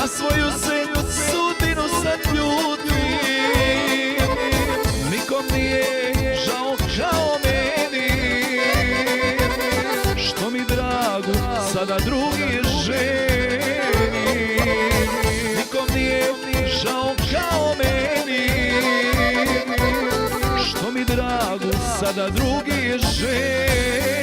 na svoju se sudbinu sad ljutim. Nikom nije žao kao meni, što mi dragu sada drugi ženi. Nikom nije žao kao meni, što mi dragu sada drugi ženi.